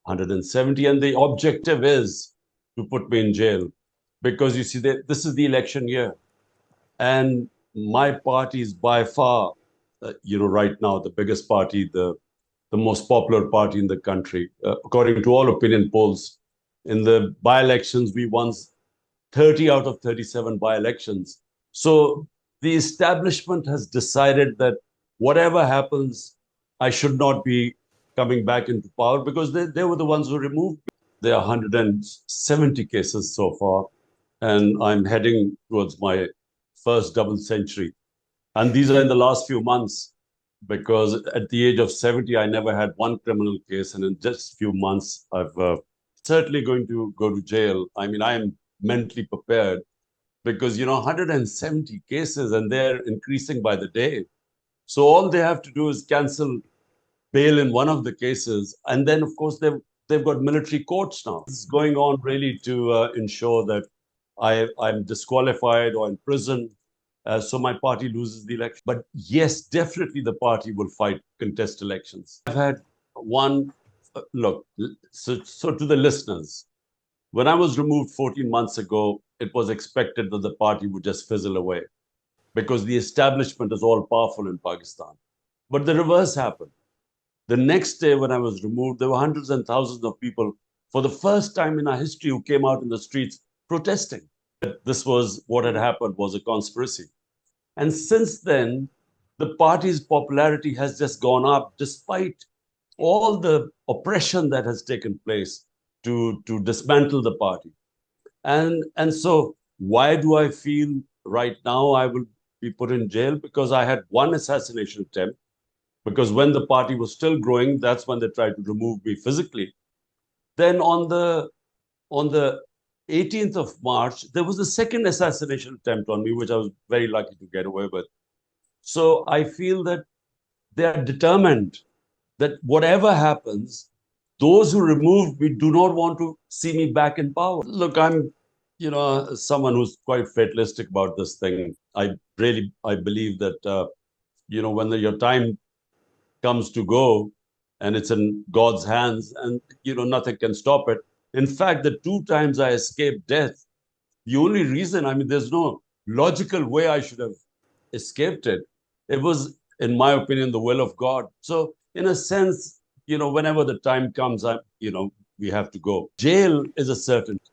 170, and the objective is to put me in jail because you see that this is the election year, and my party is by far, right now the biggest party, the most popular party in the country, according to all opinion polls. In the by-elections, we won 30 out of 37 by-elections. So the establishment has decided that whatever happens, I should not be coming back into power because they were the ones who removed me. There are 170 cases so far, and I'm heading towards my first double century. And these are in the last few months because at the age of 70, I never had one criminal case. And in just a few months, I've certainly going to go to jail. I mean, I am mentally prepared because, 170 cases and they're increasing by the day. So all they have to do is cancel bail in one of the cases. And then, of course, they've got military courts now. It's going on really to ensure that I'm disqualified or in prison. So my party loses the election. But yes, definitely the party will fight contest elections. I've had one, look, so to the listeners, when I was removed 14 months ago, it was expected that the party would just fizzle away because the establishment is all powerful in Pakistan. But the reverse happened. The next day when I was removed, there were hundreds and thousands of people for the first time in our history who came out in the streets protesting. This was what had happened was a conspiracy. And since then, the party's popularity has just gone up despite all the oppression that has taken place to dismantle the party. And so why do I feel right now I will be put in jail? Because I had one assassination attempt. Because when the party was still growing, that's when they tried to remove me physically. Then on the 18th of March, there was a second assassination attempt on me, which I was very lucky to get away with. So I feel that they are determined that whatever happens, those who removed me do not want to see me back in power. Look, I'm, someone who's quite fatalistic about this thing. I believe that, when your time comes to go and it's in God's hands and, nothing can stop it. In fact, the two times I escaped death, the only reason, there's no logical way I should have escaped it. It was, in my opinion, the will of God. So in a sense, whenever the time comes, we have to go. Jail is a certainty.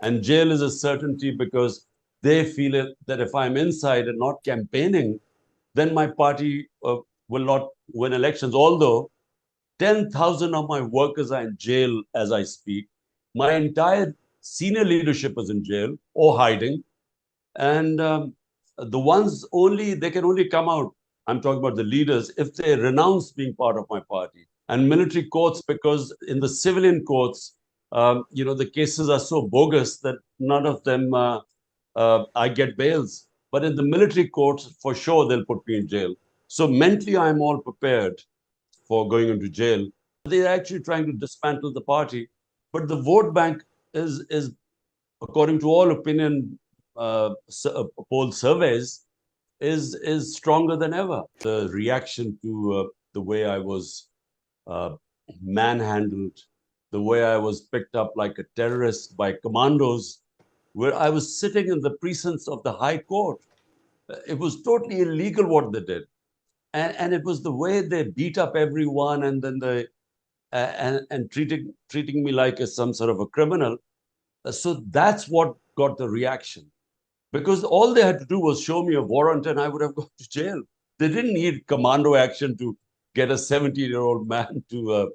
And jail is a certainty because they feel it, that if I'm inside and not campaigning, then my party will not win elections. Although 10,000 of my workers are in jail as I speak. My entire senior leadership is in jail or hiding. And the ones they can only come out, I'm talking about the leaders, if they renounce being part of my party. And military courts, because in the civilian courts, the cases are so bogus that none of them, I get bails. But in the military courts, for sure, they'll put me in jail. So mentally, I'm all prepared for going into jail. They're actually trying to dismantle the party. But the vote bank is according to all opinion poll surveys, is stronger than ever. The reaction to the way I was manhandled, the way I was picked up like a terrorist by commandos, where I was sitting in the precincts of the High Court. It was totally illegal what they did. And it was the way they beat up everyone and then and treating me like some sort of a criminal. So that's what got the reaction. Because all they had to do was show me a warrant and I would have gone to jail. They didn't need commando action to get a 70-year-old man to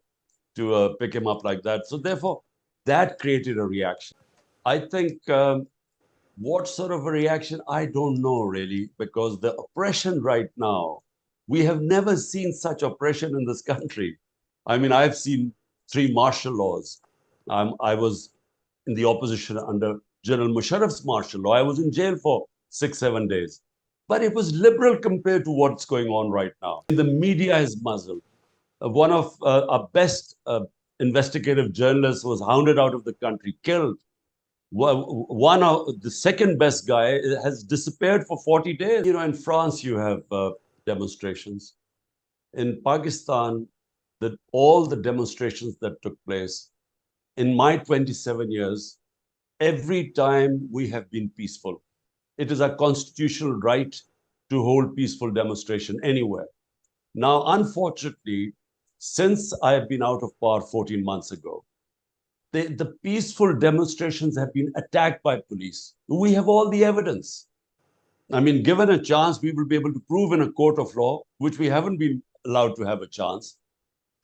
pick him up like that. So therefore, that created a reaction. I think what sort of a reaction, I don't know really, because the oppression right now, we have never seen such oppression in this country. I've seen 3 martial laws. I was in the opposition under General Musharraf's martial law. I was in jail for 6-7 days. But it was liberal compared to what's going on right now. The media is muzzled. One of our best investigative journalists was hounded out of the country, killed. One of the second best guy has disappeared for 40 days. In France, you have demonstrations. In Pakistan, all the demonstrations that took place in my 27 years, every time we have been peaceful. It is a constitutional right to hold peaceful demonstration anywhere. Now, unfortunately, since I have been out of power 14 months ago, the peaceful demonstrations have been attacked by police. We have all the evidence. I mean, given a chance, we will be able to prove in a court of law, which we haven't been allowed to have a chance,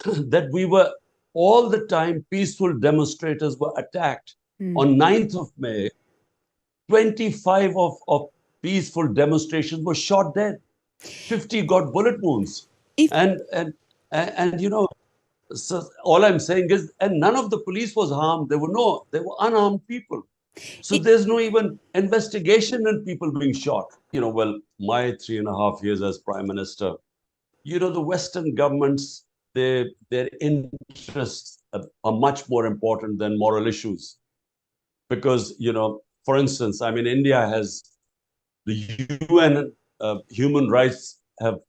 that we were all the time peaceful demonstrators were attacked. On 9th of May, 25 of peaceful demonstrations were shot dead. 50 got bullet wounds. If And you know, so all I'm saying is, and none of the police was harmed. They were unarmed people. So it, there's no even investigation in people being shot. Well, my 3.5 years as Prime Minister, the Western governments, their interests are much more important than moral issues. Because, for instance, I mean, India has the UN human rights have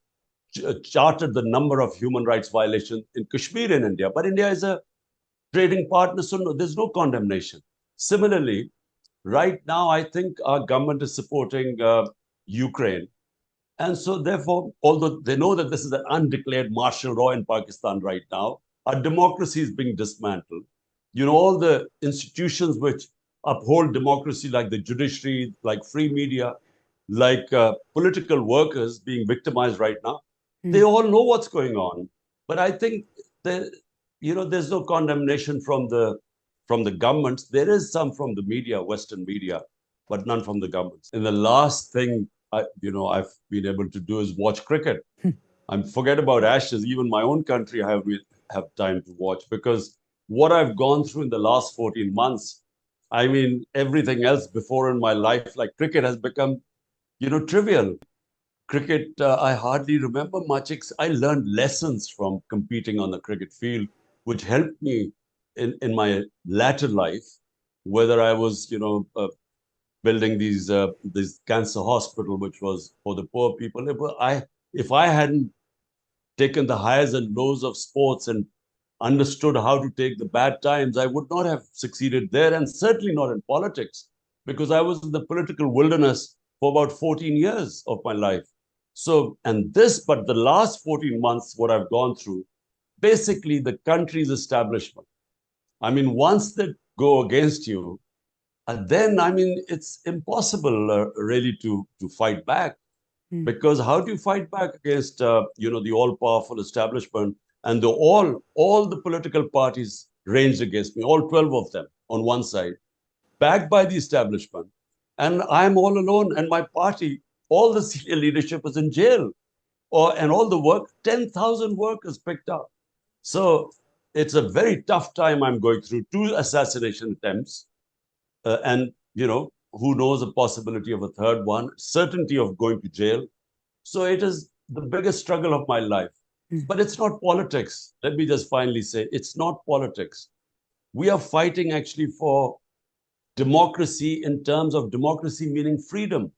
charted the number of human rights violations in Kashmir in India. But India is a trading partner, so no, there's no condemnation. Similarly, right now, I think our government is supporting Ukraine. And so, therefore, although they know that this is an undeclared martial law in Pakistan right now, our democracy is being dismantled. All the institutions which uphold democracy, like the judiciary, like free media, like political workers being victimized right now, they all know what's going on. But I think that, there's no condemnation from the governments. There is some from the media, Western media, but none from the governments. And the last thing I've been able to do is watch cricket. Forget about Ashes. Even my own country, I have time to watch, because what I've gone through in the last 14 months, I mean, everything else before in my life, like cricket, has become, trivial. Cricket, I hardly remember much. I learned lessons from competing on the cricket field, which helped me in my latter life, whether I was, building this cancer hospital, which was for the poor people. If I hadn't taken the highs and lows of sports and understood how to take the bad times, I would not have succeeded there, and certainly not in politics, because I was in the political wilderness for about 14 years of my life. So, but the last 14 months, what I've gone through, basically the country's establishment. I mean, once they go against you, then, I mean, it's impossible really to fight back. Because how do you fight back against, the all-powerful establishment, and all the political parties ranged against me, all 12 of them on one side, backed by the establishment, and I'm all alone, and my party, all the senior leadership is in jail, and all the 10,000 workers picked up. So it's a very tough time I'm going through. 2 assassination attempts, and who knows, a possibility of a third one, certainty of going to jail. So it is the biggest struggle of my life. But it's not politics. Let me just finally say, it's not politics. We are fighting actually for democracy, in terms of democracy meaning freedom.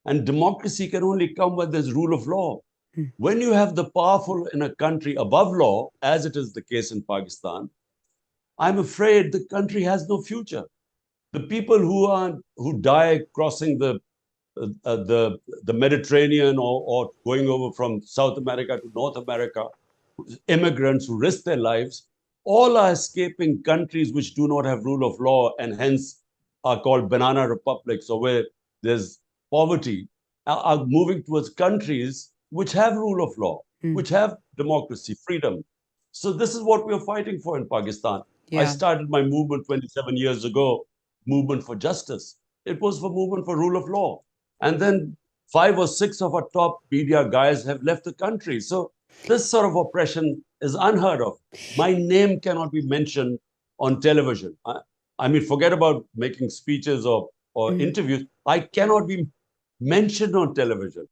And democracy can only come when there's rule of law. When you have the powerful in a country above law, as it is the case in Pakistan, I'm afraid the country has no future. The people who die crossing the Mediterranean, or going over from South America to North America, immigrants who risk their lives, all are escaping countries which do not have rule of law, and hence are called banana republics, or where there's poverty, are moving towards countries which have rule of law, which have democracy, freedom. So this is what we're fighting for in Pakistan. I started my movement 27 years ago, movement for justice. It was for movement for rule of law. And then 5 or 6 of our top media guys have left the country. So this sort of oppression is unheard of. My name cannot be mentioned on television. I mean, forget about making speeches or interviews. I cannot be mentioned on television.